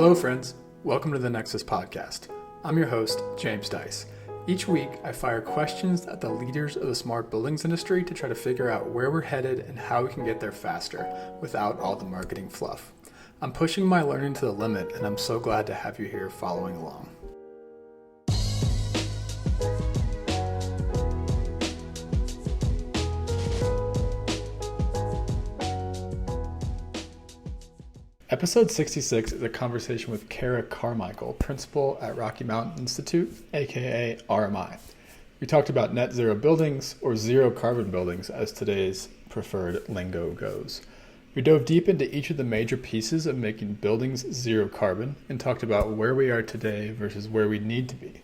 Hello, friends. Welcome to the Nexus podcast. I'm your host, James Dice. Each week, I fire questions at the leaders of the smart buildings industry to try to figure out where we're headed and how we can get there faster without all the marketing fluff. I'm pushing my learning to the limit, and I'm so glad to have you here following along. Episode 66 is a conversation with Cara Carmichael, principal at Rocky Mountain Institute, a.k.a. RMI. We talked about net zero buildings, or zero carbon buildings as today's preferred lingo goes. We dove deep into each of the major pieces of making buildings zero carbon and talked about where we are today versus where we need to be,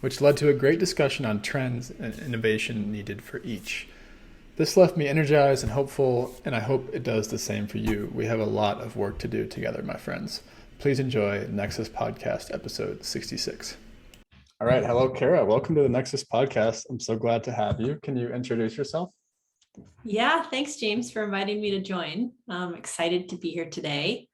which led to a great discussion on trends and innovation needed for each. This left me energized and hopeful, and I hope it does the same for you. We have a lot of work to do together, my friends. Please enjoy Nexus Podcast episode 66. All right. Hello, Cara. Welcome to the Nexus Podcast. I'm so glad to have you. Can you introduce yourself? Yeah, thanks, James, for inviting me to join. I'm excited to be here today.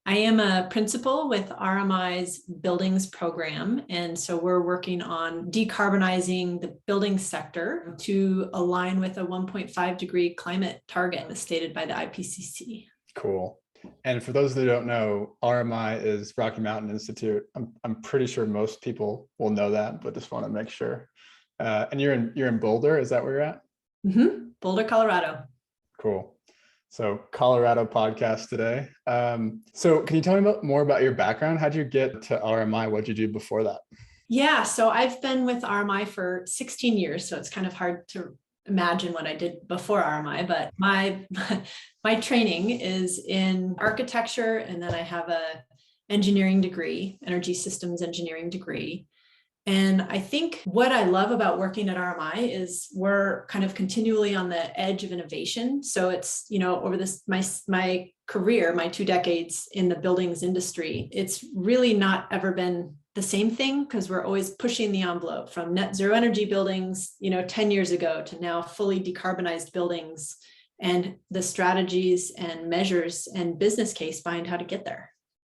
I am a principal with RMI's buildings program, and so we're working on decarbonizing the building sector to align with a 1.5 degree climate target as stated by the IPCC. Cool. And for those that don't know, RMI is Rocky Mountain Institute. I'm pretty sure most people will know that, but just want to make sure. And you're in Boulder, is that where you're at? Mm-hmm. Boulder, Colorado. Cool. So Colorado podcast today. So can you tell me more about your background? How'd you get to RMI? What'd you do before that? Yeah, so I've been with RMI for 16 years, so it's kind of hard to imagine what I did before RMI, but my training is in architecture, and then I have a engineering degree, energy systems engineering degree. And I think what I love about working at RMI is we're kind of continually on the edge of innovation. So it's, over this, my career, my 2 decades in the buildings industry, it's really not ever been the same thing because we're always pushing the envelope from net zero energy buildings, 10 years ago to now fully decarbonized buildings and the strategies and measures and business case behind how to get there.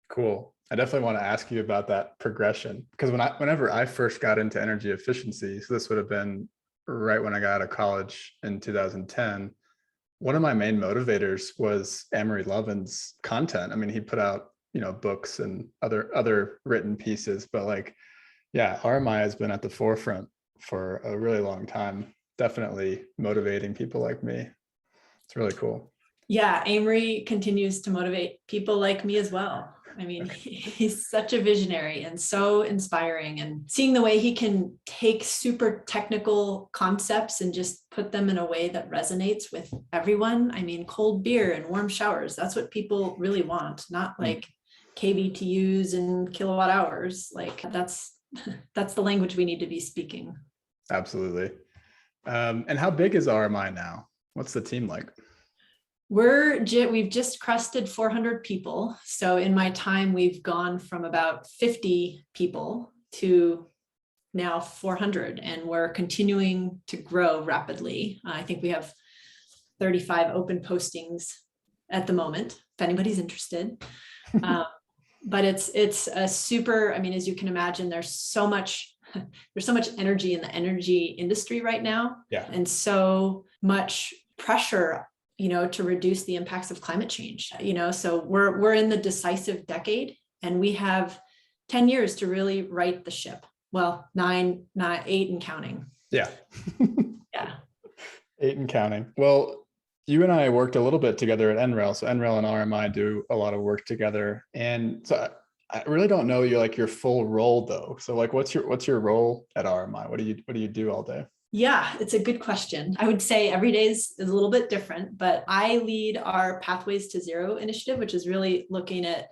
Cool. I definitely want to ask you about that progression because whenever I first got into energy efficiency, so this would have been right when I got out of college in 2010, one of my main motivators was Amory Lovin's content. I mean, he put out, books and other written pieces, but RMI has been at the forefront for a really long time, definitely motivating people like me. It's really cool. Yeah, Amory continues to motivate people like me as well. I mean, he's such a visionary and so inspiring, and seeing the way he can take super technical concepts and just put them in a way that resonates with everyone. I mean, cold beer and warm showers, that's what people really want, not like kBTUs and kilowatt hours. Like that's the language we need to be speaking. Absolutely. And how big is RMI now? What's the team like? We've just crested 400 people. So in my time, we've gone from about 50 people to now 400, and we're continuing to grow rapidly. I think we have 35 open postings at the moment, if anybody's interested. But it's a super, I mean, as you can imagine, there's so much energy in the energy industry right now. Yeah. And so much pressure to reduce the impacts of climate change, so we're in the decisive decade, and we have 10 years to really right the ship. Well, 8 and counting. Yeah. Yeah. 8 and counting. Well, you and I worked a little bit together at NREL. So NREL and RMI do a lot of work together. And so I really don't know your full role though. So what's your role at RMI? What do you do all day? Yeah, it's a good question. I would say every day is a little bit different, but I lead our Pathways to Zero initiative, which is really looking at,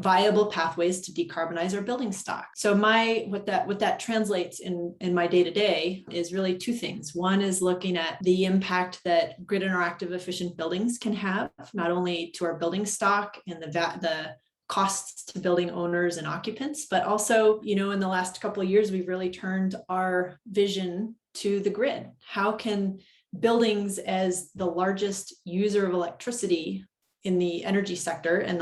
viable pathways to decarbonize our building stock. So what that translates in my day-to-day is really 2 things. One is looking at the impact that grid interactive efficient buildings can have, not only to our building stock and the costs to building owners and occupants, but also, in the last couple of years, we've really turned our vision to the grid. How can buildings, as the largest user of electricity in the energy sector and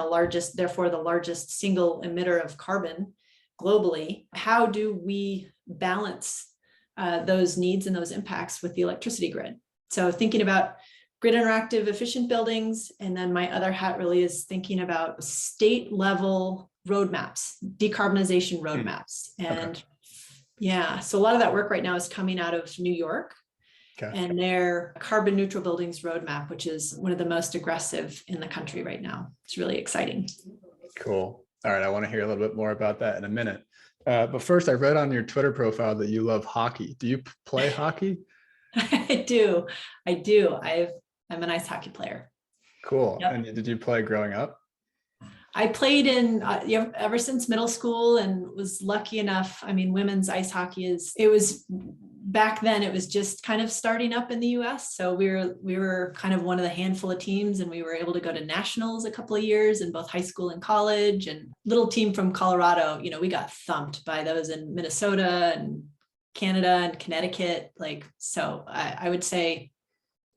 therefore the largest single emitter of carbon globally. How do we balance those needs and those impacts with the electricity grid? So thinking about grid interactive efficient buildings. And then my other hat really is thinking about state level roadmaps, decarbonization roadmaps. And yeah, so a lot of that work right now is coming out of New York and their carbon neutral buildings roadmap, which is one of the most aggressive in the country right now. It's really exciting. Cool. All right. I want to hear a little bit more about that in a minute. But first, I read on your Twitter profile that you love hockey. Do you play hockey? I do. I'm an ice hockey player. Cool. Yep. And did you play growing up? I played in ever since middle school and was lucky enough. I mean, women's ice hockey back then it was just kind of starting up in the US. So we were kind of one of the handful of teams, and we were able to go to nationals a couple of years in both high school and college. And little team from Colorado, we got thumped by those in Minnesota and Canada and Connecticut. So I would say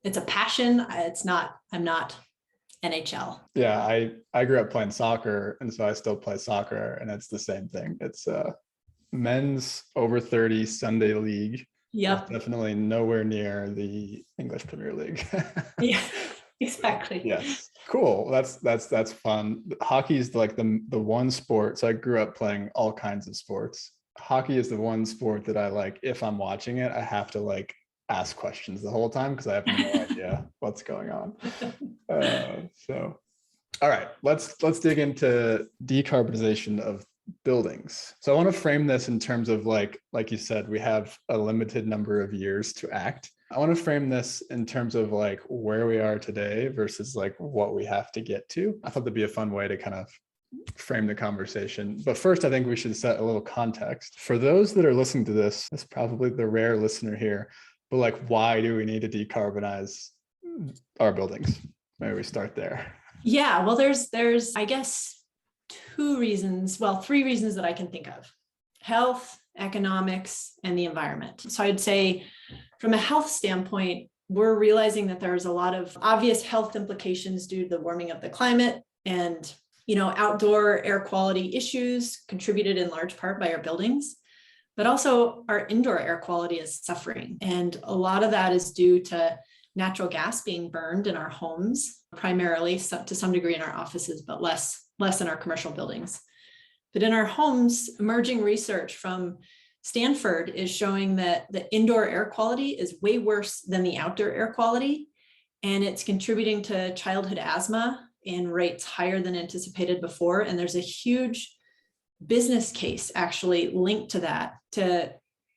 it's a passion. I'm not NHL. Yeah, I grew up playing soccer, and so I still play soccer, and it's the same thing. It's men's over 30 Sunday league. Yep. Definitely nowhere near the English Premier League. Yeah, exactly. Yes. Cool. That's fun. Hockey is like the one sport. So I grew up playing all kinds of sports. Hockey is the one sport that I like. If I'm watching it, I have to ask questions the whole time because I have no idea what's going on. So, all right, let's dig into decarbonization of buildings. So I want to frame this in terms of like you said, we have a limited number of years to act. I want to frame this in terms of where we are today versus what we have to get to. I thought that'd be a fun way to kind of frame the conversation. But first, I think we should set a little context. For those that are listening to this, it's probably the rare listener here, but why do we need to decarbonize our buildings? Maybe we start there. Yeah, well, there's I guess three reasons that I can think of: health, economics, and the environment. So I'd say from a health standpoint, we're realizing that there's a lot of obvious health implications due to the warming of the climate and outdoor air quality issues contributed in large part by our buildings, but also our indoor air quality is suffering. And a lot of that is due to natural gas being burned in our homes, primarily to some degree in our offices, but less in our commercial buildings. But in our homes, emerging research from Stanford is showing that the indoor air quality is way worse than the outdoor air quality. And it's contributing to childhood asthma in rates higher than anticipated before. And there's a huge business case actually linked to that, to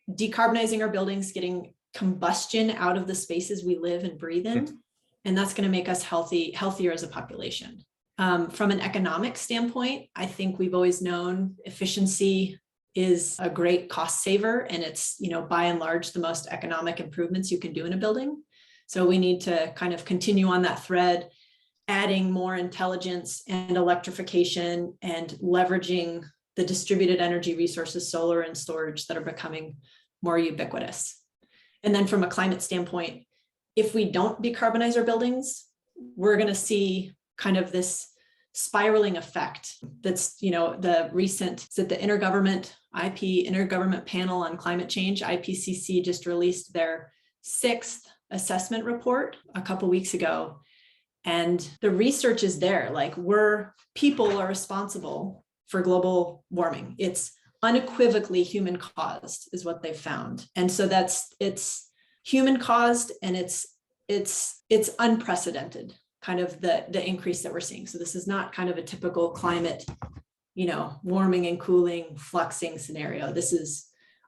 decarbonizing our buildings, getting combustion out of the spaces we live and breathe in. And that's going to make us healthier as a population. From an economic standpoint, I think we've always known efficiency is a great cost saver, and it's, by and large, the most economic improvements you can do in a building. So we need to kind of continue on that thread, adding more intelligence and electrification and leveraging the distributed energy resources, solar and storage, that are becoming more ubiquitous. And then from a climate standpoint, if we don't decarbonize our buildings, we're going to see kind of this spiraling effect. That's, the Intergovernment Panel on Climate Change, IPCC, just released their 6th assessment report a couple weeks ago. And the research is there, people are responsible for global warming. It's unequivocally human caused is what they've found. And so it's human caused, and it's unprecedented, kind of the increase that we're seeing. So this is not kind of a typical climate, warming and cooling, fluxing scenario. This is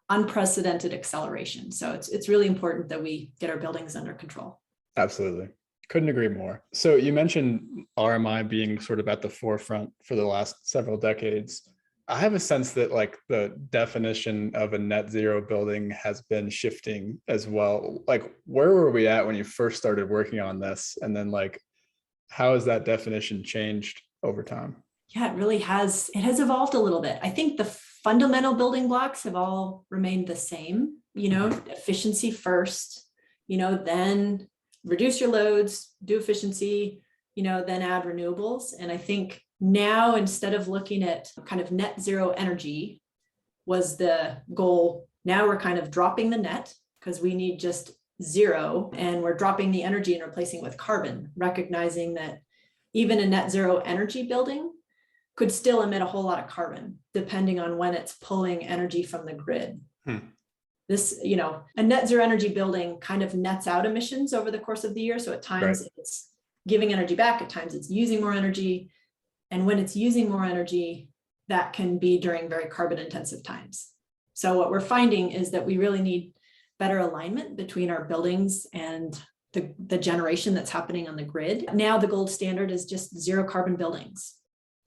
unprecedented acceleration. So it's really important that we get our buildings under control. Absolutely. Couldn't agree more. So you mentioned RMI being sort of at the forefront for the last several decades. I have a sense that the definition of a net zero building has been shifting as well. Where were we at when you first started working on this? And then how has that definition changed over time? Yeah, it really has. It has evolved a little bit. I think the fundamental building blocks have all remained the same, efficiency first, then reduce your loads, do efficiency, then add renewables. And I think now, instead of looking at kind of net zero energy was the goal, now we're kind of dropping the net because we need just zero, and we're dropping the energy and replacing it with carbon, recognizing that even a net zero energy building could still emit a whole lot of carbon depending on when it's pulling energy from the grid. This, a net zero energy building kind of nets out emissions over the course of the year. So at times it's giving energy back, at times it's using more energy. And when it's using more energy, that can be during very carbon intensive times. So what we're finding is that we really need better alignment between our buildings and the generation that's happening on the grid. Now the gold standard is just zero carbon buildings.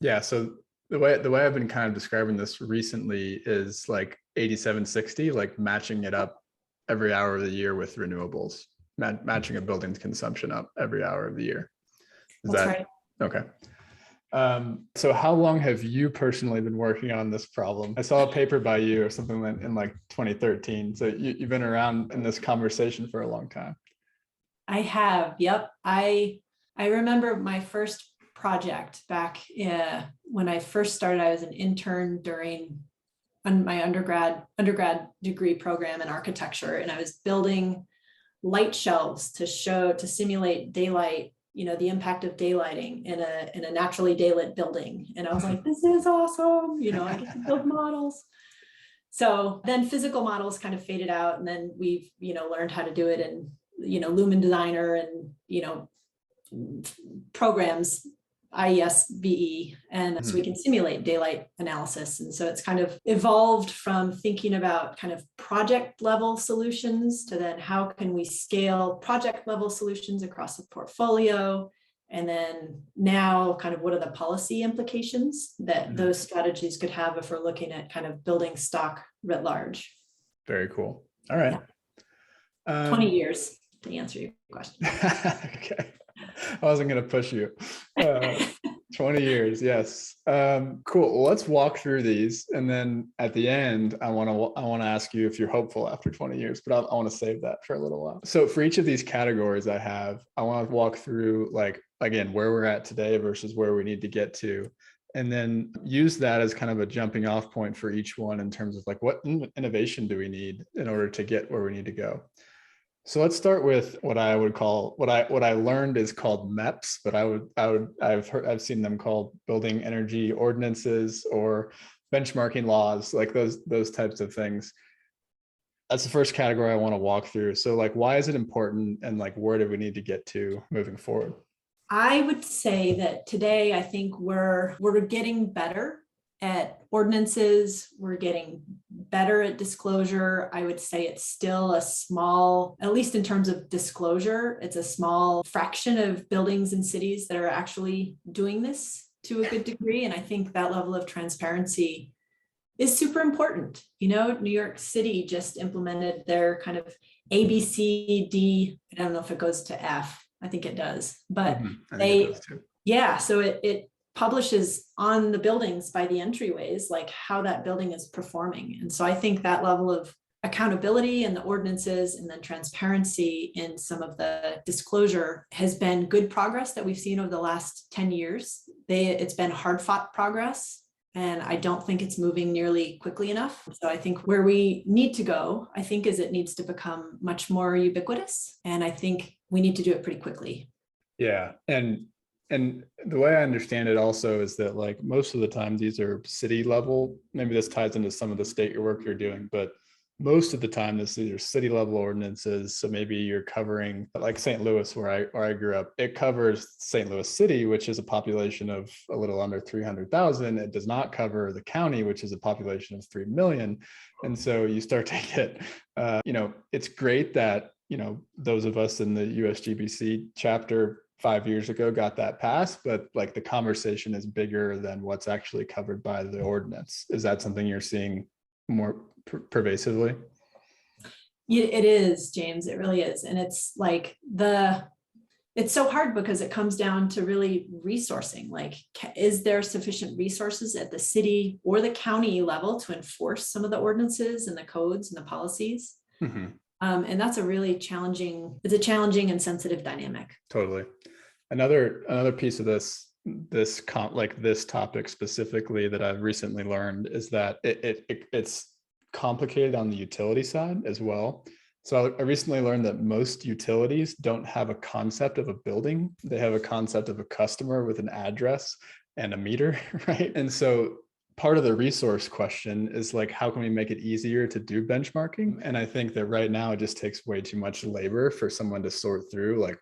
Yeah. So the way I've been kind of describing this recently is like 87-60, like matching it up every hour of the year with renewables, matching a building's consumption up every hour of the year. That's right. Okay? So how long have you personally been working on this problem? I saw a paper by you or something in like 2013. So you've been around in this conversation for a long time. I have. Yep. I remember my first project back when I first started. I was an intern during my undergrad degree program in architecture, and I was building light shelves to simulate daylight, the impact of daylighting in a naturally daylit building. And I was like, this is awesome. I get to build models. So then physical models kind of faded out, and then we've learned how to do it in Lumen Designer and programs, IES-VE, and so we can simulate daylight analysis. And so it's kind of evolved from thinking about kind of project level solutions to then how can we scale project level solutions across the portfolio, and then now kind of what are the policy implications that those strategies could have if we're looking at kind of building stock writ large. Very cool. All right. Yeah. 20 years to answer your question. Okay. I wasn't going to push you. 20 years. Yes. Cool. Well, let's walk through these. And then at the end, I want to ask you if you're hopeful after 20 years, but I want to save that for a little while. So for each of these categories I want to walk through, like, again, where we're at today versus where we need to get to, and then use that as kind of a jumping off point for each one in terms of like, what innovation do we need in order to get where we need to go? So let's start with what I would call what I learned is called MEPs, but I've seen them called building energy ordinances or benchmarking laws, like those types of things. That's the first category I want to walk through. So like, why is it important, and like, where do we need to get to moving forward? I would say that today, I think we're getting better at ordinances. We're getting better at disclosure. I would say it's still a small, at least in terms of disclosure, it's a small fraction of buildings and cities that are actually doing this to a good degree. And I think that level of transparency is super important. New York City just implemented their kind of ABCD. I don't know if it goes to F. I think it does, but so it publishes on the buildings by the entryways, like how that building is performing. And so I think that level of accountability and the ordinances and then transparency in some of the disclosure has been good progress that we've seen over the last 10 years. It's been hard fought progress, and I don't think it's moving nearly quickly enough. So I think where we need to go, is it needs to become much more ubiquitous. And I think we need to do it pretty quickly. Yeah. And the way I understand it also is that, like, most of the time these are city level. Maybe this ties into some of the state work you're doing, but most of the time these are city level ordinances. So maybe you're covering, like St. Louis, where I grew up, it covers St. Louis City, which is a population of a little under 300,000. It does not cover the county, which is a population of 3 million. And so you start to get, it's great that, those of us in the USGBC chapter 5 years ago got that passed, but like the conversation is bigger than what's actually covered by the ordinance. Is that something you're seeing more pervasively? Yeah, it is, James. It really is. And it's like it's so hard because it comes down to really resourcing. Like, is there sufficient resources at the city or the county level to enforce some of the ordinances and the codes and the policies? Mm-hmm. And that's a challenging and sensitive dynamic. Totally. Another piece of this topic specifically that I've recently learned is that it's complicated on the utility side as well. So I recently learned that most utilities don't have a concept of a building. They have a concept of a customer with an address and a meter, right? And so part of the resource question is like, how can we make it easier to do benchmarking? And I think that right now it just takes way too much labor for someone to sort through, like,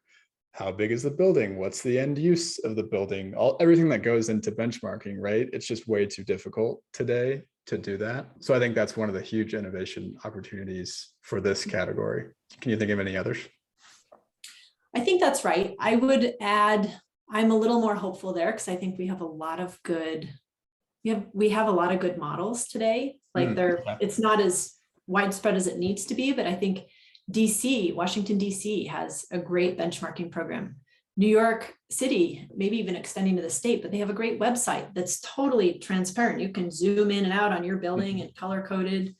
how big is the building? What's the end use of the building? Everything that goes into benchmarking, right? It's just way too difficult today to do that. So I think that's one of the huge innovation opportunities for this category. Can you think of any others? I think that's right. I would add, I'm a little more hopeful there because I think we have a lot of good, we have a lot of good models today. Like it's not as widespread as it needs to be, but I think Washington, DC has a great benchmarking program. New York City, maybe even extending to the state, but they have a great website that's totally transparent. You can zoom in and out on your building and color coded.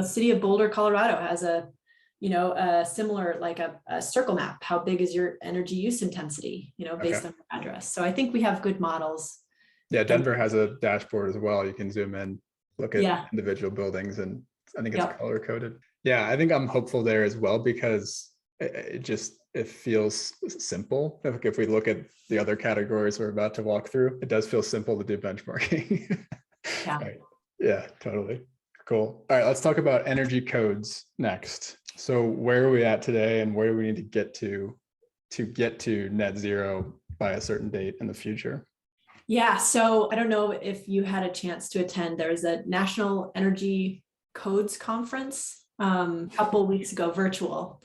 City of Boulder, Colorado has a similar, like a circle map. How big is your energy use intensity, based on your address. So I think we have good models. Yeah, Denver has a dashboard as well. You can zoom in, look at individual buildings, and I think it's color coded. Yeah, I think I'm hopeful there as well because it feels simple. If we look at the other categories we're about to walk through, it does feel simple to do benchmarking. Yeah. Right. Yeah, totally. Cool. All right, let's talk about energy codes next. So where are we at today and where do we need to get to net zero by a certain date in the future? Yeah, so I don't know if you had a chance to attend. There's a National Energy Codes Conference a couple of weeks ago, virtual.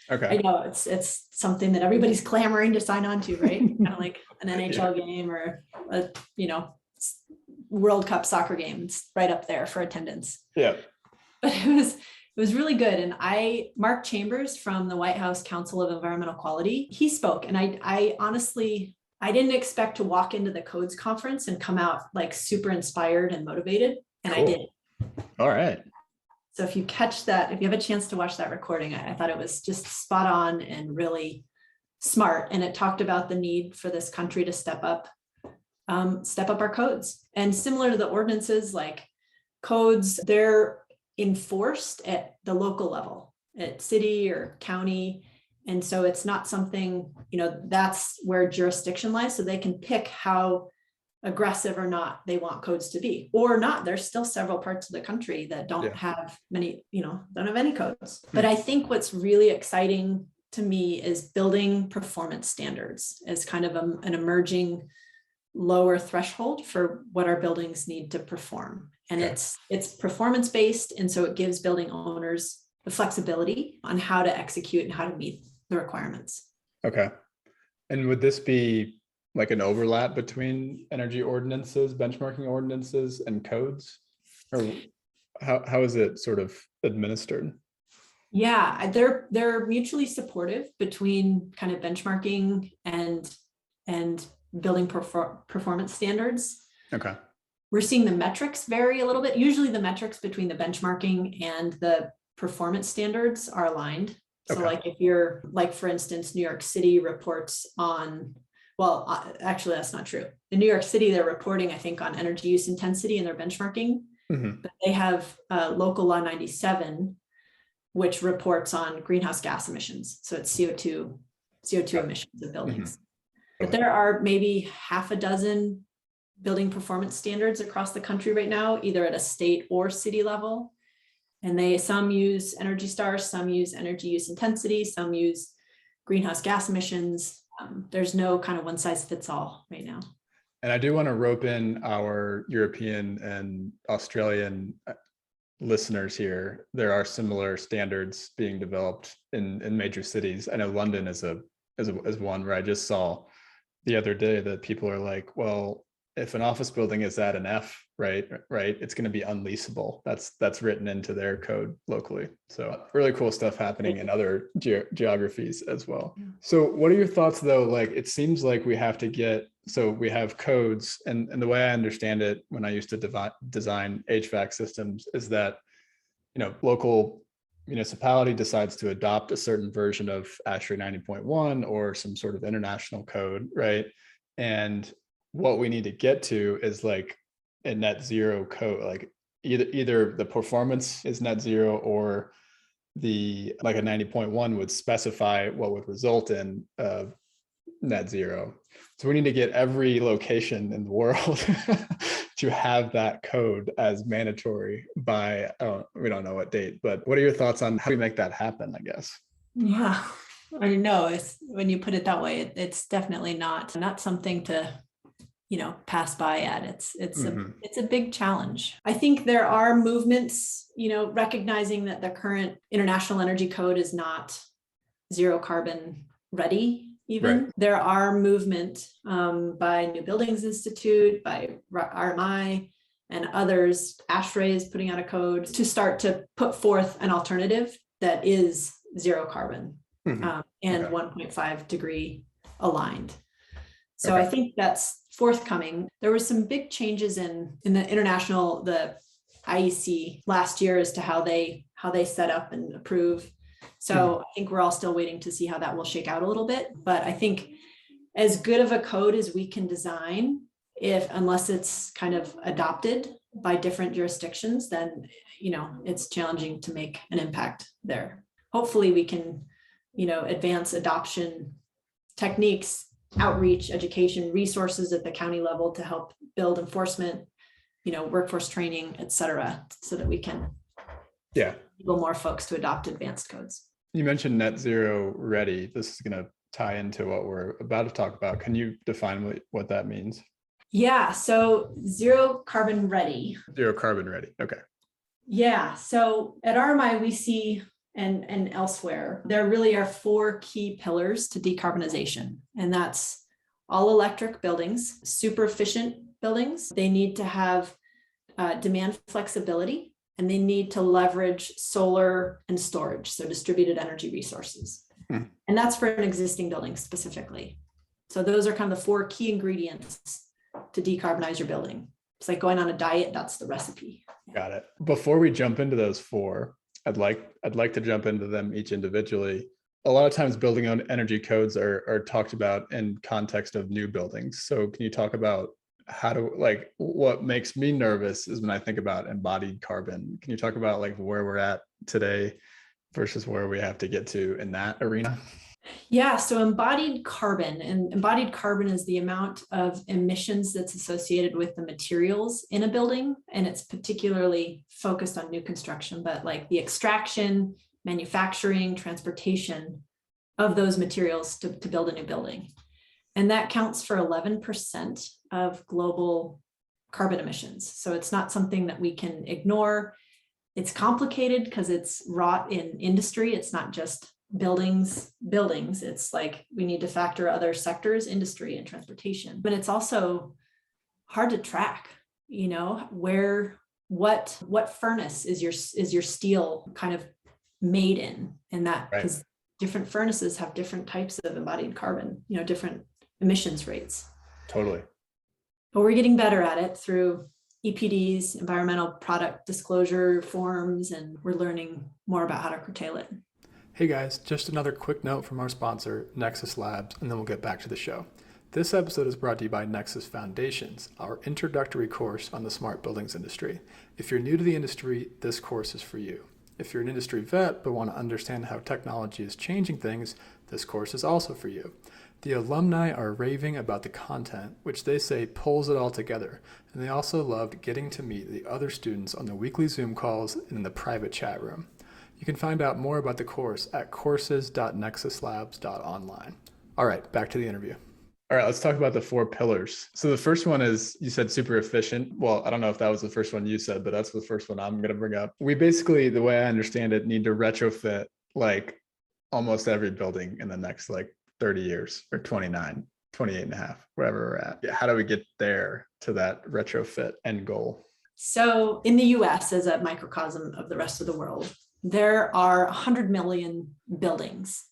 Okay. I know it's something that everybody's clamoring to sign on to, right? Kind of like an NHL game or a World Cup soccer game. It's right up there for attendance. Yeah. But it was really good. And Mark Chambers from the White House Council of Environmental Quality, he spoke. And I honestly, I didn't expect to walk into the codes conference and come out like super inspired and motivated. And cool. I did. All right. So if you catch that, if you have a chance to watch that recording, I thought it was just spot on and really smart. And it talked about the need for this country to step up our codes. And similar to the ordinances, like codes, they're enforced at the local level, at city or county. And so it's not something, that's where jurisdiction lies. So they can pick how aggressive or not they want codes to be, or not. There's still several parts of the country that don't have many, don't have any codes. But I think what's really exciting to me is building performance standards as kind of an emerging lower threshold for what our buildings need to perform. And it's performance based. And so it gives building owners the flexibility on how to execute and how to meet the requirements. Okay. And would this be like an overlap between energy ordinances, benchmarking ordinances, and codes? Or how is it sort of administered? Yeah, they're mutually supportive between kind of benchmarking and building performance standards. Okay. We're seeing the metrics vary a little bit. Usually the metrics between the benchmarking and the performance standards are aligned. So like if you're like, for instance, New York City reports on, well, actually that's not true. In New York City, they're reporting, I think, on energy use intensity in their benchmarking, but they have local law 97, which reports on greenhouse gas emissions. So it's CO2 emissions of buildings. But there are maybe half a dozen building performance standards across the country right now, either at a state or city level. And some use Energy Stars, some use energy use intensity, some use greenhouse gas emissions. There's no kind of one size fits all right now. And I do want to rope in our European and Australian listeners here. There are similar standards being developed in major cities. I know London is one where I just saw the other day that people are like, well, if an office building is at an F, right, it's going to be unleasable. That's written into their code locally. So really cool stuff happening in other geographies as well. So what are your thoughts though? Like, it seems like we have codes, and the way I understand it when I used to design HVAC systems is that, local municipality decides to adopt a certain version of ASHRAE 90.1 or some sort of international code, right? And what we need to get to is like a net zero code, like either the performance is net zero or the like a 90.1 would specify what would result in net zero. So we need to get every location in the world to have that code as mandatory by, we don't know what date, but what are your thoughts on how we make that happen, I guess? Yeah, I know it's when you put it that way, it's definitely not something to, pass by at. It's a big challenge. I think there are movements, recognizing that the current International Energy Code is not zero carbon ready. Even right. There are movement by New Buildings Institute, by RMI and others. ASHRAE is putting out a code to start to put forth an alternative that is zero carbon and 1.5 degree aligned. So I think that's forthcoming. There were some big changes in the international, the IEC last year as to how they set up and approve. So I think we're all still waiting to see how that will shake out a little bit. But I think as good of a code as we can design, unless it's kind of adopted by different jurisdictions, then, it's challenging to make an impact there. Hopefully we can, advance adoption techniques, outreach, education, resources at the county level to help build enforcement, workforce training, et cetera, so that we can enable more folks to adopt advanced codes. You mentioned net zero ready. This is going to tie into what we're about to talk about. Can you define what that means? Yeah, so zero carbon ready. Zero carbon ready. Okay. Yeah, so at RMI we see and elsewhere, there really are 4 key pillars to decarbonization, and that's all electric buildings, super efficient buildings. They need to have demand flexibility, and they need to leverage solar and storage, so distributed energy resources. And that's for an existing building specifically. So those are kind of the 4 key ingredients to decarbonize your building. It's like going on a diet, that's the recipe. Got it. Before we jump into those 4, I'd like to jump into them each individually. A lot of times building on energy codes are talked about in context of new buildings. So can you talk about what makes me nervous is when I think about embodied carbon. Can you talk about where we're at today versus where we have to get to in that arena? Yeah, so embodied carbon is the amount of emissions that's associated with the materials in a building. And it's particularly focused on new construction, but like the extraction, manufacturing, transportation of those materials to build a new building. And that counts for 11% of global carbon emissions. So it's not something that we can ignore. It's complicated because it's wrought in industry. It's not just buildings. It's like we need to factor other sectors, industry and transportation. But it's also hard to track, what furnace is your steel kind of made in, and that because different furnaces have different types of embodied carbon, different emissions rates. Totally. But we're getting better at it through EPDs, environmental product disclosure forms, and we're learning more about how to curtail it. Hey guys, just another quick note from our sponsor, Nexus Labs, and then we'll get back to the show. This episode is brought to you by Nexus Foundations, our introductory course on the smart buildings industry. If you're new to the industry, this course is for you. If you're an industry vet but want to understand how technology is changing things, this course is also for you. The alumni are raving about the content, which they say pulls it all together, and they also loved getting to meet the other students on the weekly Zoom calls and in the private chat room. You can find out more about the course at courses.nexuslabs.online. All right, back to the interview. All right, let's talk about the 4 pillars. So the first one is, you said super efficient. Well, I don't know if that was the first one you said, but that's the first one I'm going to bring up. We basically, the way I understand it, need to retrofit almost every building in the next 30 years or 28 and a half, wherever we're at. How do we get there to that retrofit end goal? So in the US, as a microcosm of the rest of the world, there are 100 million buildings,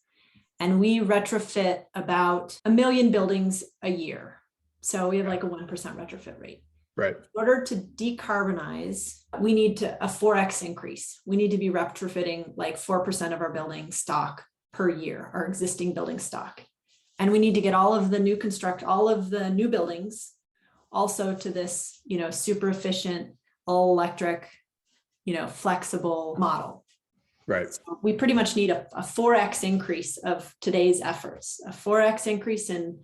and we retrofit about 1 million buildings a year. So we have a 1% retrofit rate. Right. In order to decarbonize, we need a 4x increase. We need to be retrofitting like 4% of our building stock per year, our existing building stock. And we need to get all of the new buildings also to this, super efficient, all electric, flexible model. Right. So we pretty much need a 4x increase of today's efforts, a 4x increase in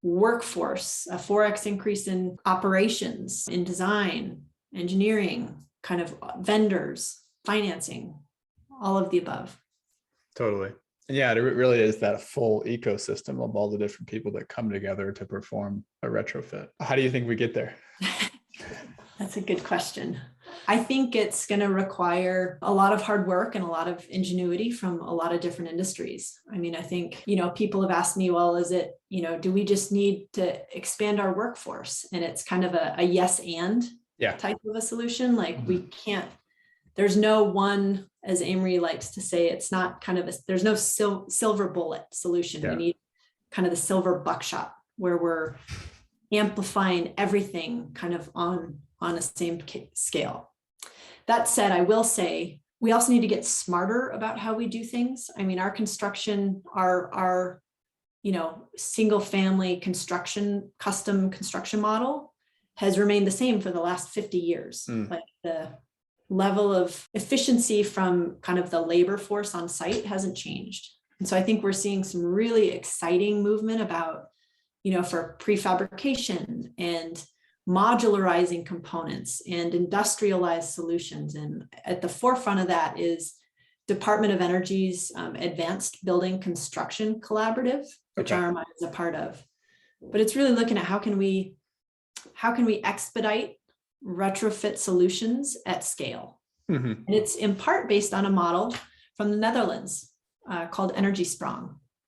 workforce, a 4x increase in operations, in design, engineering, kind of vendors, financing, all of the above. Totally. And yeah, it really is that full ecosystem of all the different people that come together to perform a retrofit. How do you think we get there? That's a good question. I think it's going to require a lot of hard work and a lot of ingenuity from a lot of different industries. I mean, I think, people have asked me, well, is it, do we just need to expand our workforce? And it's kind of a yes and type of a solution. Like we can't, there's no one, as Amory likes to say, it's not kind of there's no silver bullet solution. We need kind of the silver buckshot where we're amplifying everything kind of on a same scale. That said, I will say we also need to get smarter about how we do things. I mean, our construction, our single family construction, custom construction model has remained the same for the last 50 years. Like the level of efficiency from kind of the labor force on site hasn't changed. And so I think we're seeing some really exciting movement about, for prefabrication and modularizing components and industrialized solutions. And at the forefront of that is Department of Energy's Advanced Building Construction Collaborative, which RMI is a part of. But it's really looking at how can we expedite retrofit solutions at scale. And it's in part based on a model from the Netherlands called energized. I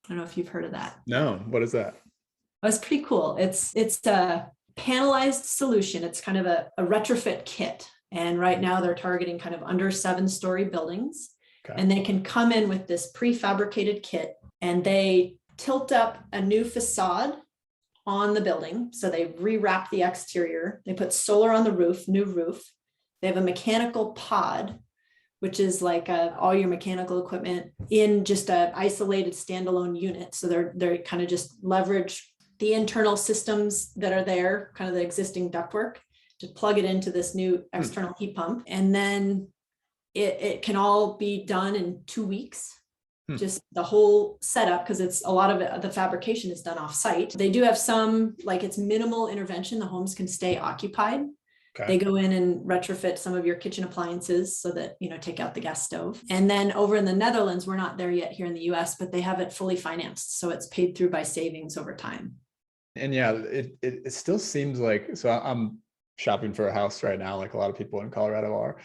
don't know if you've heard of that. No, what is that? Oh, it's pretty cool. It's a panelized solution. It's kind of a retrofit kit. And right now they're targeting kind of under 7-story buildings. And they can come in with this prefabricated kit and they tilt up a new facade on the building. So they rewrap the exterior. They put solar on the roof, new roof. They have a mechanical pod, which is like all your mechanical equipment in just a isolated standalone unit. So they're kind of just leverage the internal systems that are there, kind of the existing ductwork, to plug it into this new external heat pump. And then it can all be done in 2 weeks. Just the whole setup, because it's a lot of it, the fabrication is done off site. They do have some, like it's minimal intervention. The homes can stay occupied. They go in and retrofit some of your kitchen appliances so that, take out the gas stove. And then over in the Netherlands, we're not there yet here in the US, but they have it fully financed. So it's paid through by savings over time. And yeah, it still seems like, so I'm shopping for a house right now, like a lot of people in Colorado are.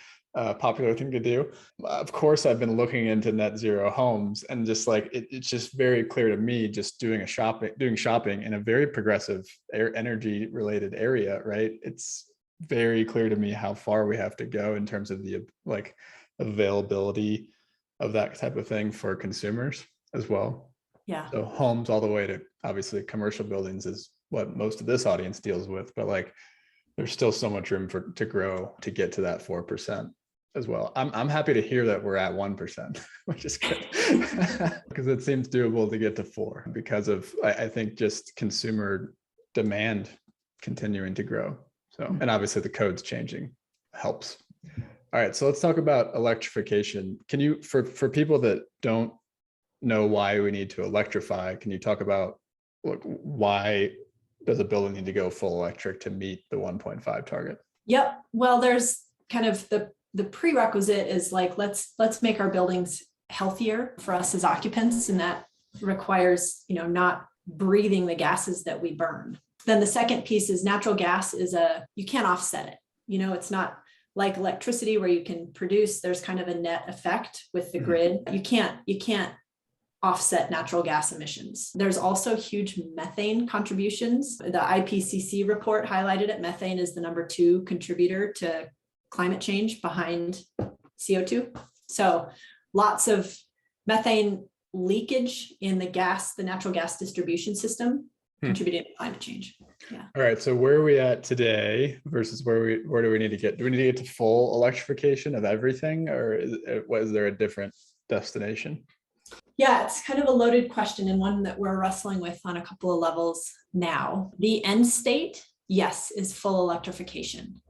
Popular thing to do. Of course, I've been looking into net zero homes, and just like it's just very clear to me, just doing shopping in a very progressive energy related area, right? It's very clear to me how far we have to go in terms of the like availability of that type of thing for consumers as well. Yeah. So homes all the way to obviously commercial buildings is what most of this audience deals with, but like there's still so much room to grow to get to that 4% as well. I'm happy to hear that we're at 1%, which is good because it seems doable to get to 4 because of, I think, just consumer demand continuing to grow. So, and obviously the code's changing helps. All right, so let's talk about electrification. Can you, for people that don't know why we need to electrify, can you talk about why does a building need to go full electric to meet the 1.5 target? Yep. Well, there's kind of the prerequisite is like, let's make our buildings healthier for us as occupants. And that requires, not breathing the gases that we burn. Then the second piece is natural gas you can't offset it. It's not like electricity where you can produce, there's kind of a net effect with the grid. You can't offset natural gas emissions. There's also huge methane contributions. The IPCC report highlighted it. Methane is the number 2 contributor to climate change behind CO2. So lots of methane leakage in the natural gas distribution system contributing to climate change. Yeah. All right. So where are we at today versus where do we need to get? Do we need to get to full electrification of everything, or is there a different destination? Yeah, it's kind of a loaded question and one that we're wrestling with on a couple of levels now. The end state, yes, is full electrification.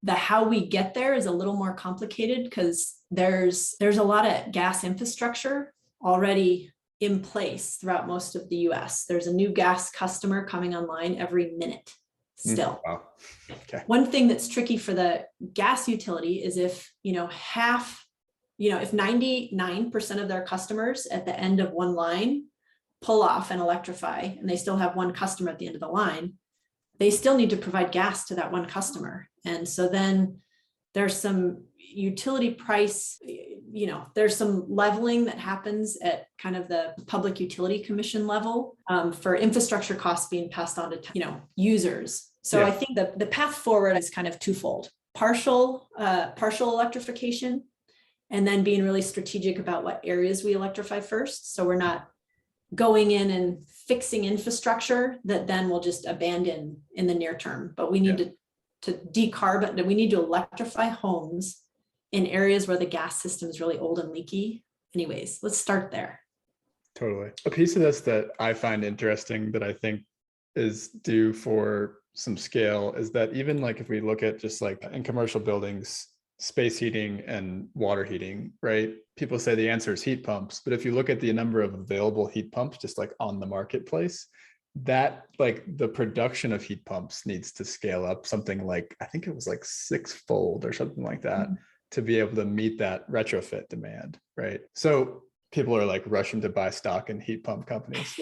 The how we get there is a little more complicated because there's a lot of gas infrastructure already in place throughout most of the US. There's a new gas customer coming online every minute still. Wow. Okay. One thing that's tricky for the gas utility is if, if 99% of their customers at the end of one line pull off and electrify, and they still have one customer at the end of the line, they still need to provide gas to that one customer. And so then there's some utility price, there's some leveling that happens at kind of the Public Utility Commission level for infrastructure costs being passed on to, users. So I think the path forward is kind of twofold: partial electrification, and then being really strategic about what areas we electrify first. So we're not going in and fixing infrastructure that then we'll just abandon in the near term. But we need to decarbonize, we need to electrify homes in areas where the gas system is really old and leaky. Anyways, let's start there. Totally. A piece of this that I find interesting that I think is due for some scale is that even like if we look at just like in commercial buildings, space heating and water heating, right? People say the answer is heat pumps, but if you look at the number of available heat pumps just like on the marketplace, that like the production of heat pumps needs to scale up something like, I think it was like 6-fold or something like that to be able to meet that retrofit demand, right? So people are like rushing to buy stock in heat pump companies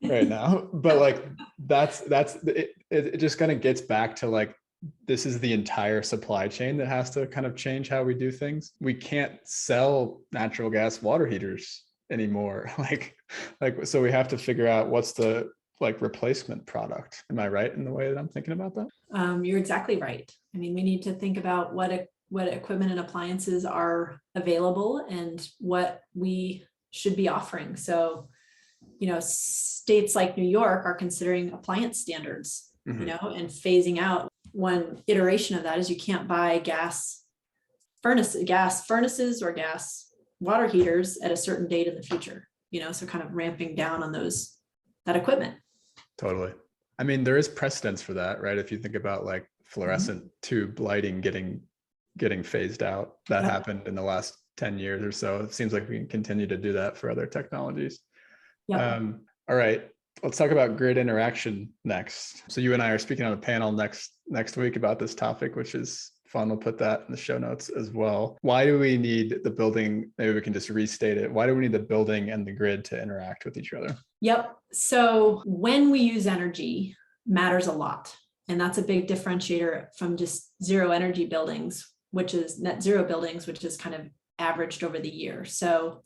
right now, but like that's it just kind of gets back to like, this is the entire supply chain that has to kind of change how we do things. We can't sell natural gas water heaters anymore. So we have to figure out what's the like replacement product. Am I right in the way that I'm thinking about that? You're exactly right. I mean, we need to think about what equipment and appliances are available and what we should be offering. So, states like New York are considering appliance standards, and phasing out. One iteration of that is you can't buy gas furnaces or gas water heaters at a certain date in the future, so kind of ramping down on that equipment. Totally. I mean, there is precedence for that, right? If you think about like fluorescent tube lighting getting phased out, that happened in the last 10 years or so. It seems like we can continue to do that for other technologies. All right. Let's talk about grid interaction next. So you and I are speaking on a panel next week about this topic, which is fun. We'll put that in the show notes as well. Why do we need the building? Maybe we can just restate it. Why do we need the building and the grid to interact with each other? Yep. So when we use energy matters a lot. And that's a big differentiator from just zero energy buildings, which is net zero buildings, which is kind of averaged over the year. So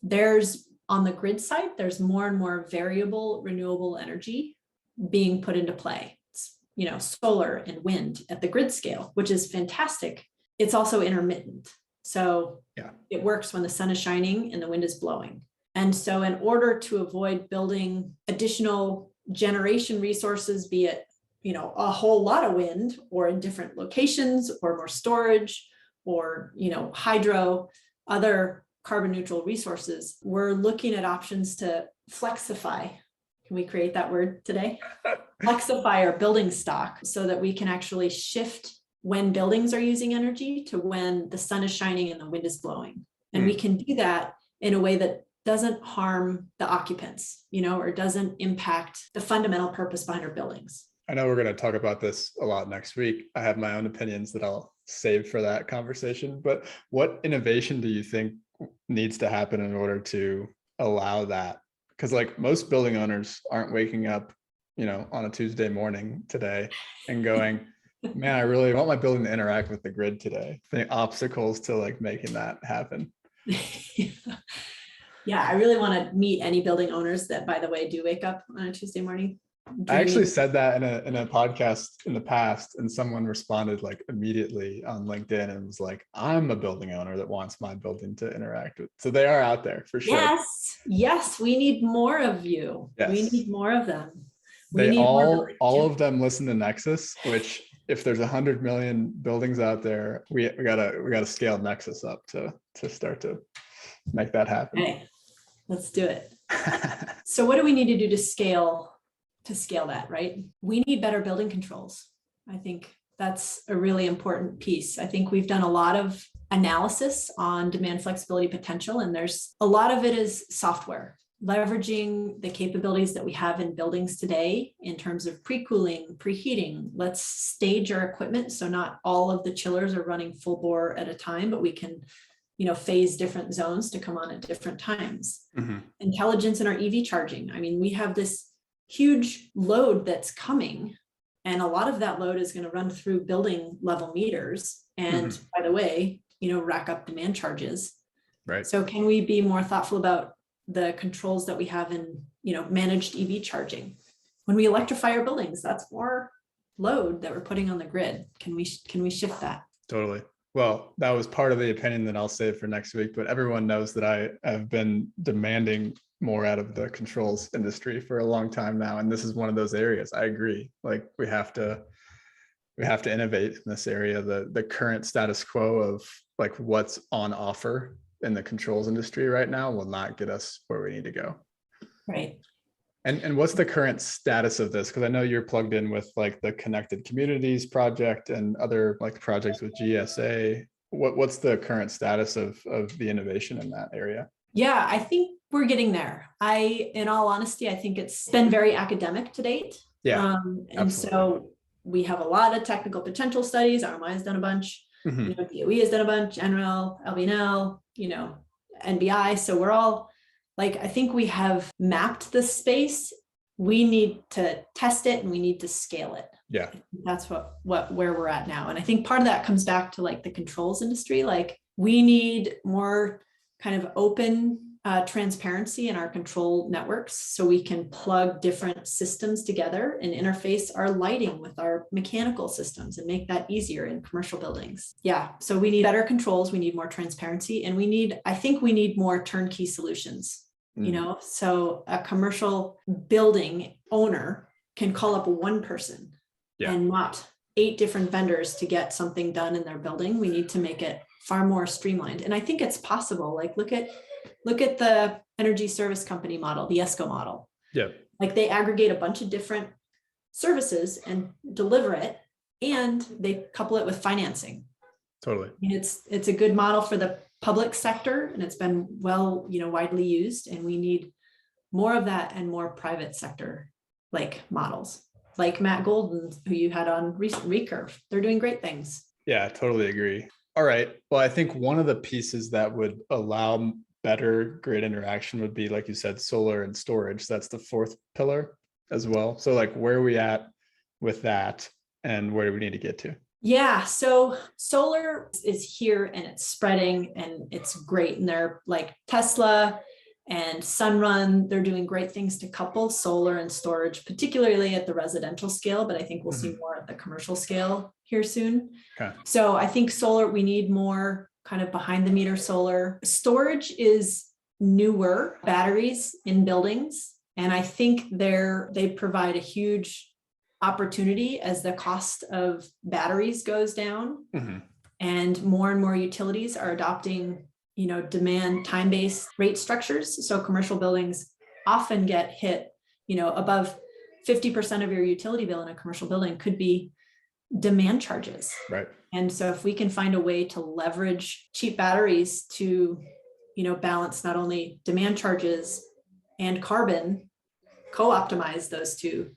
on the grid side, there's more and more variable renewable energy being put into play. It's, solar and wind at the grid scale, which is fantastic. It's also intermittent. So it works when the sun is shining and the wind is blowing. And so in order to avoid building additional generation resources, be it, a whole lot of wind or in different locations or more storage or, hydro, other carbon neutral resources, we're looking at options to flexify. Can we create that word today? Flexify our building stock so that we can actually shift when buildings are using energy to when the sun is shining and the wind is blowing. And we can do that in a way that doesn't harm the occupants, or doesn't impact the fundamental purpose behind our buildings. I know we're going to talk about this a lot next week. I have my own opinions that I'll save for that conversation, but what innovation do you think needs to happen in order to allow that? Because like most building owners aren't waking up, on a Tuesday morning today and going, man, I really want my building to interact with the grid today. Any obstacles to like making that happen? Yeah, I really want to meet any building owners that, by the way, do wake up on a Tuesday morning. I actually said that in a podcast in the past, and someone responded like immediately on LinkedIn and was like, I'm a building owner that wants my building to interact with. So they are out there for sure. Yes, we need more of you. Yes. We need more of them. We They need more buildings. all of them listen to Nexus, which if there's 100 million buildings out there, we gotta scale Nexus up to start to make that happen. Okay, let's do it. So what do we need to do to scale that, right? We need better building controls. I think that's a really important piece. I think we've done a lot of analysis on demand flexibility potential, and there's a lot of it is software, leveraging the capabilities that we have in buildings today in terms of pre-cooling, preheating. Let's stage our equipment so not all of the chillers are running full bore at a time, but we can, phase different zones to come on at different times. Intelligence in our EV charging. I mean, we have this huge load that's coming, and a lot of that load is going to run through building level meters. And by the way, rack up demand charges. Right. So can we be more thoughtful about the controls that we have in, managed EV charging? When we electrify our buildings, that's more load that we're putting on the grid. Can we shift that? Totally. Well, that was part of the opinion that I'll save for next week, but everyone knows that I have been demanding more out of the controls industry for a long time now. And this is one of those areas. I agree. Like we have to innovate in this area. The current status quo of like what's on offer in the controls industry right now will not get us where we need to go. Right. And what's the current status of this? Because I know you're plugged in with like the Connected Communities project and other like projects with GSA. What's the current status of the innovation in that area? Yeah, I think we're getting there. In all honesty, I think it's been very academic to date. Yeah. And absolutely. So we have a lot of technical potential studies. RMI has done a bunch. DOE has done a bunch. NREL, LBNL, NBI. So we're all like, I think we have mapped the space. We need to test it and we need to scale it. Yeah. That's where we're at now. And I think part of that comes back to like the controls industry. Like we need more kind of open transparency in our control networks so we can plug different systems together and interface our lighting with our mechanical systems and make that easier in commercial buildings. Yeah, so we need better controls, we need more transparency, and I think we need more turnkey solutions. So a commercial building owner can call up one person and not 8 different vendors to get something done in their building. We need to make it far more streamlined. And I think it's possible. Like look at the energy service company model, the Esko model. Yeah. Like they aggregate a bunch of different services and deliver it, and they couple it with financing. Totally. And it's a good model for the public sector, and it's been widely used. And we need more of that and more private sector like models, like Matt Golden, who you had on Recurve. They're doing great things. Yeah, I totally agree. All right. Well, I think one of the pieces that would allow better grid interaction would be, like you said, solar and storage. That's the 4th pillar as well. So like where are we at with that and where do we need to get to? Yeah, so solar is here and it's spreading and it's great. And they're like Tesla and Sunrun, they're doing great things to couple solar and storage, particularly at the residential scale, but I think we'll see more at the commercial scale here soon. Okay. So I think solar, we need more kind of behind the meter solar. Storage is newer batteries in buildings. And I think they provide a huge opportunity as the cost of batteries goes down. And more utilities are adopting demand time-based rate structures. So commercial buildings often get hit, above 50% of your utility bill in a commercial building could be demand charges. Right. And so if we can find a way to leverage cheap batteries to, balance not only demand charges and carbon, co-optimize those two,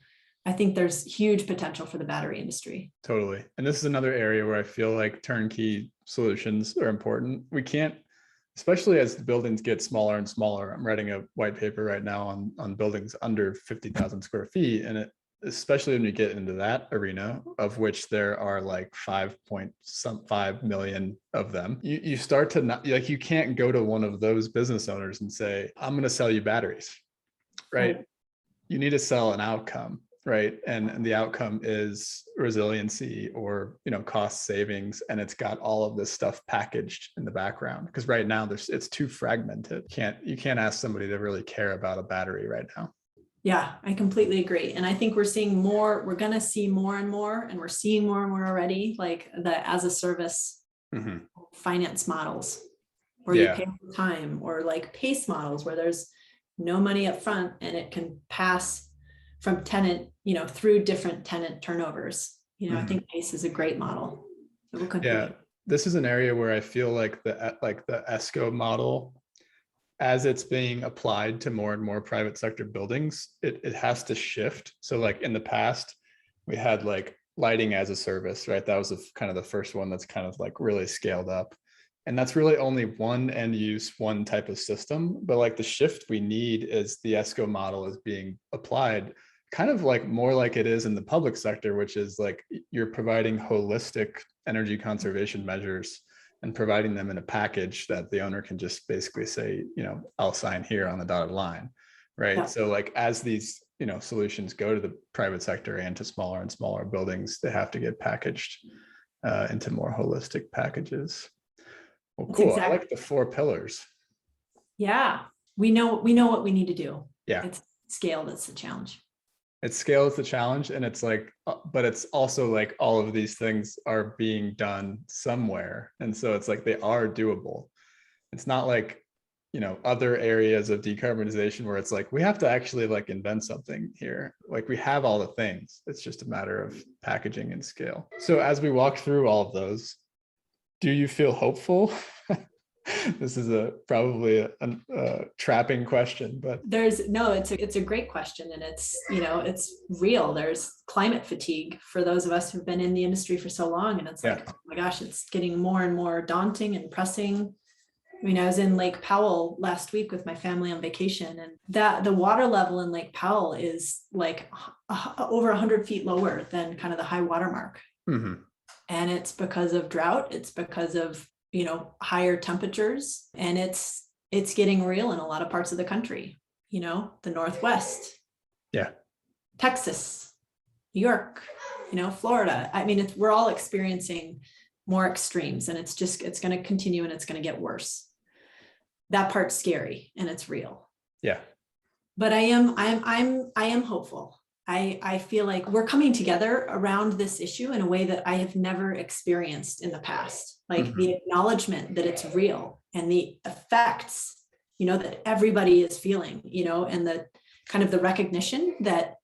I think there's huge potential for the battery industry. Totally. And this is another area where I feel like turnkey solutions are important. We can't, especially as the buildings get smaller and smaller. I'm writing a white paper right now on buildings under 50,000 square feet. And especially when you get into that arena, of which there are like 5.5 million of them, you start to not, like, you can't go to one of those business owners and say, I'm going to sell you batteries, right? You need to sell an outcome. Right. And the outcome is resiliency or, cost savings. And it's got all of this stuff packaged in the background. Because right now it's too fragmented. You can't ask somebody to really care about a battery right now. Yeah, I completely agree. And I think we're seeing more, we're going to see more and more, and we're seeing more and more already, like the as a service finance models where you pay over time, or like PACE models where there's no money up front and it can pass from tenant, through different tenant turnovers. I think PACE is a great model. It will continue. Yeah, this is an area where I feel like the Esko model, as it's being applied to more and more private sector buildings, it has to shift. So like in the past, we had like lighting as a service, right? That was kind of the first one that's kind of like really scaled up. And that's really only one end use, one type of system. But like the shift we need is the Esko model is being applied kind of like more like it is in the public sector, which is like you're providing holistic energy conservation measures and providing them in a package that the owner can just basically say, I'll sign here on the dotted line, right? Yeah. So like as these, solutions go to the private sector and to smaller and smaller buildings, they have to get packaged into more holistic packages. Well, That's cool. exactly. I like the 4 pillars. Yeah, we know what we need to do. Yeah. It's scale that's the challenge. It's scale is the challenge, and it's like, but it's also like all of these things are being done somewhere, and so it's like they are doable. It's not like other areas of decarbonization where it's like we have to actually like invent something here. Like we have all the things. It's just a matter of packaging and scale. So as we walk through all of those, do you feel hopeful? This is probably a trapping question, but it's a great question, and it's real. There's climate fatigue for those of us who've been in the industry for so long, and it's like, oh my gosh, it's getting more and more daunting and pressing. I mean, I was in Lake Powell last week with my family on vacation, and that the water level in Lake Powell is like over 100 feet lower than kind of the high water mark. And it's because of drought. It's because of higher temperatures, and it's getting real in a lot of parts of the country, the Northwest, Texas, New York, Florida. I mean, we're all experiencing more extremes, and it's going to continue, and it's going to get worse. That part's scary, and it's real. Yeah. But I am hopeful. I feel like we're coming together around this issue in a way that I have never experienced in the past. Like the acknowledgement that it's real, and the effects, that everybody is feeling, and the kind of the recognition that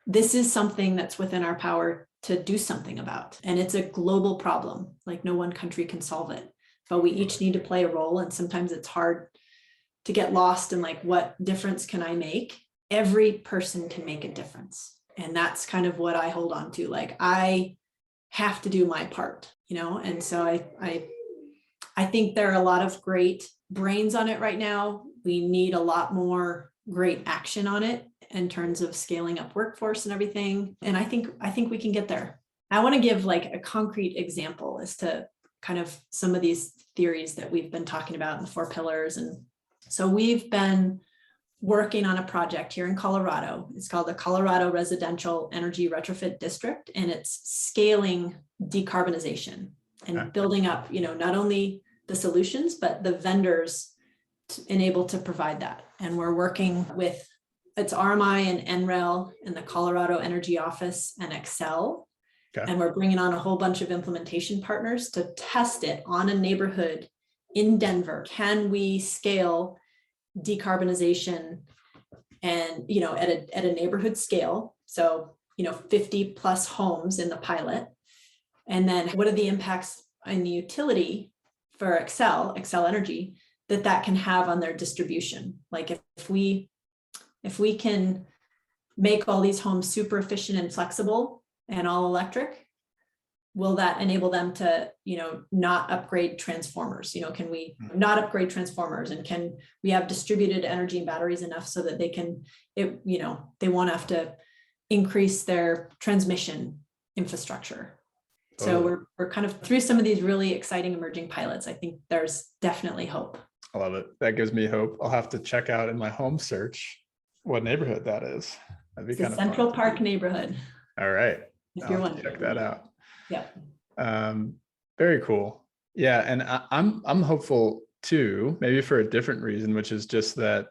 this is something that's within our power to do something about. And it's a global problem. Like no one country can solve it, but we each need to play a role. And sometimes it's hard to get lost in like, what difference can I make? Every person can make a difference. And that's kind of what I hold on to. Like I have to do my part, and so I think there are a lot of great brains on it right now. We need a lot more great action on it in terms of scaling up workforce and everything. And I think we can get there. I want to give like a concrete example as to kind of some of these theories that we've been talking about in the 4 pillars. And so we've been working on a project here in Colorado. It's called the Colorado Residential Energy Retrofit District, and it's scaling decarbonization and building up, not only the solutions, but the vendors enabled to provide that. And we're working with, it's RMI and NREL and the Colorado Energy Office and Excel. And we're bringing on a whole bunch of implementation partners to test it on a neighborhood in Denver. Can we scale decarbonization and at a neighborhood scale, so 50 plus homes in the pilot, and then what are the impacts on the utility for Excel Energy that can have on their distribution? Like if we can make all these homes super efficient and flexible and all electric, will that enable them to, not upgrade transformers? Can we not upgrade transformers? And can we have distributed energy and batteries enough so that they can, they won't have to increase their transmission infrastructure? So we're kind of through some of these really exciting emerging pilots. I think there's definitely hope. I love it. That gives me hope. I'll have to check out in my home search what neighborhood that is. That'd be It's kind a of Central Park neighborhood. All right. If you're I'll check that out. Yeah. Very cool. Yeah, and I'm hopeful too, maybe for a different reason, which is just that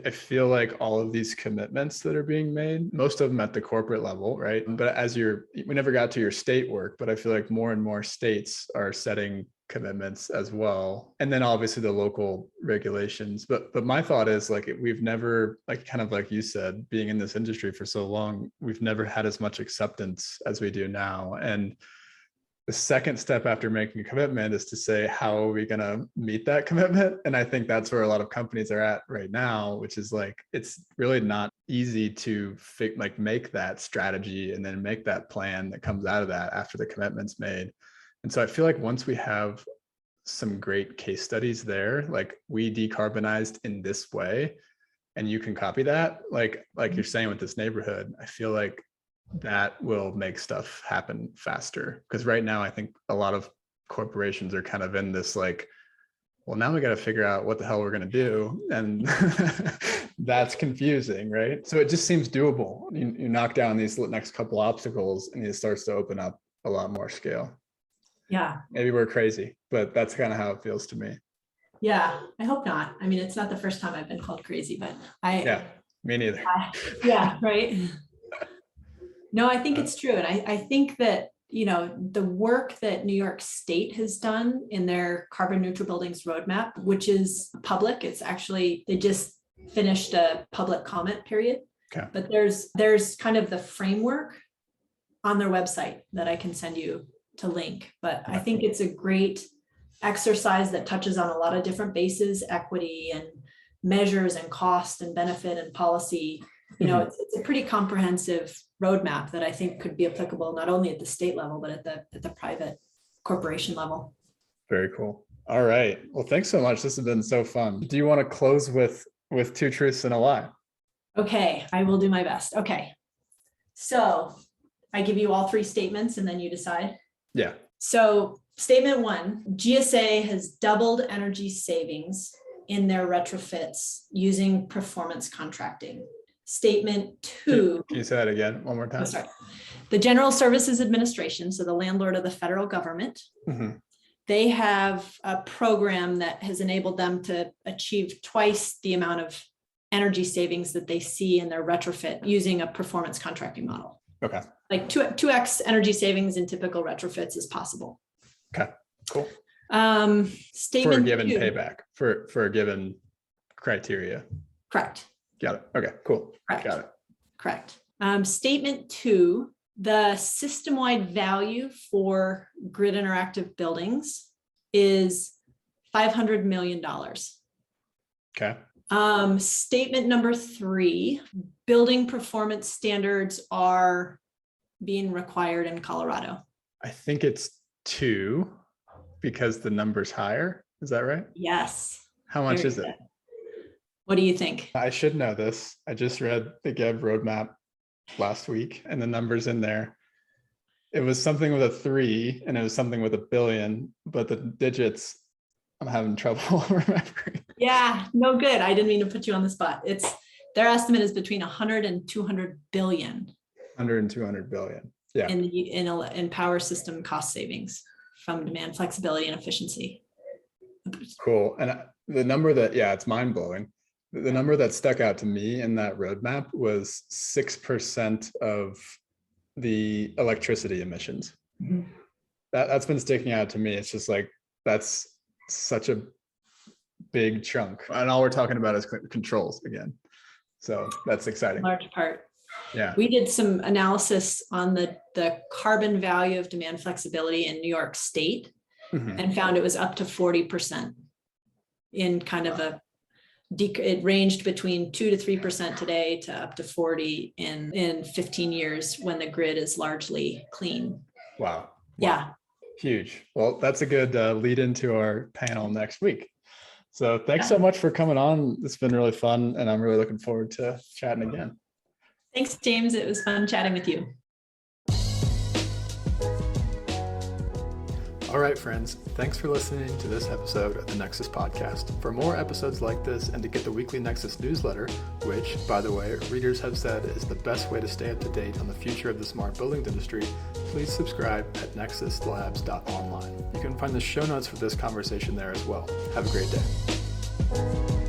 I feel like all of these commitments that are being made, most of them at the corporate level, right? But we never got to your state work, but I feel like more and more states are setting commitments as well. And then obviously the local regulations. But my thought is like, we've never, like kind of like you said, being in this industry for so long, we've never had as much acceptance as we do now. And the second step after making a commitment is to say, how are we going to meet that commitment? And I think that's where a lot of companies are at right now, which is like, it's really not easy to make that strategy and then make that plan that comes out of that after the commitment's made. And so I feel like once we have some great case studies there, like we decarbonized in this way, and you can copy that, like you're saying with this neighborhood, I feel like that will make stuff happen faster. Because right now, I think a lot of corporations are kind of in this like, well, now we got to figure out what the hell we're going to do. And that's confusing, right? So it just seems doable. You knock down these next couple obstacles and it starts to open up a lot more scale. Yeah. Maybe we're crazy, but that's kind of how it feels to me. Yeah, I hope not. I mean, it's not the first time I've been called crazy, but yeah, me neither. Yeah, right. No, I think it's true. And I think that, the work that New York State has done in their carbon neutral buildings roadmap, which is public, it's actually, they just finished a public comment period. Okay. But there's kind of the framework on their website that I can send you to link. But I think it's a great exercise that touches on a lot of different bases, equity and measures and cost and benefit and policy. It's a pretty comprehensive roadmap that I think could be applicable not only at the state level, but at the private corporation level. Very cool. All right. Well, thanks so much. This has been so fun. Do you want to close with two truths and a lie? Okay, I will do my best. Okay. So I give you all three statements and then you decide. Yeah. So statement one, GSA has doubled energy savings in their retrofits using performance contracting. Statement two. Can you say that again one more time? Oh, sorry. The General Services Administration, so the landlord of the federal government, they have a program that has enabled them to achieve twice the amount of energy savings that they see in their retrofit using a performance contracting model. Okay. Like 2x energy savings in typical retrofits is possible. Okay, cool. Statement for a given two. payback, for a given criteria. Correct. Got it. Okay, cool. Correct. Got it. Correct. Statement two, the system-wide value for grid interactive buildings is $500 million. Okay. Statement number three, building performance standards are being required in Colorado. I think it's 2 because the number's higher. Is that right? Yes. How much Very is good. it? What do you think? I should know this. I just read the GEB roadmap last week and the numbers in there. It was something with a 3 and it was something with $1 billion, but the digits I'm having trouble remembering. Yeah, no good. I didn't mean to put you on the spot. Their estimate is between 100 and 200 billion. 100 and 200 billion. Yeah. In power system cost savings from demand flexibility and efficiency. Cool. And the number that, it's mind blowing. The number that stuck out to me in that roadmap was 6% of the electricity emissions. Mm-hmm. That's been sticking out to me. It's just like, that's such a big chunk. And all we're talking about is controls again. So that's exciting. Large part. Yeah. We did some analysis on the carbon value of demand flexibility in New York State and found it was up to 40% in kind of it ranged between 2 to 3% today to up to 40 in 15 years when the grid is largely clean. Wow. Yeah. Huge. Well, that's a good lead into our panel next week. So thanks so much for coming on. It's been really fun and I'm really looking forward to chatting again. Thanks, James. It was fun chatting with you. All right, friends. Thanks for listening to this episode of the Nexus podcast. For more episodes like this and to get the weekly Nexus newsletter, which, by the way, readers have said is the best way to stay up to date on the future of the smart buildings industry, please subscribe at nexuslabs.online. You can find the show notes for this conversation there as well. Have a great day.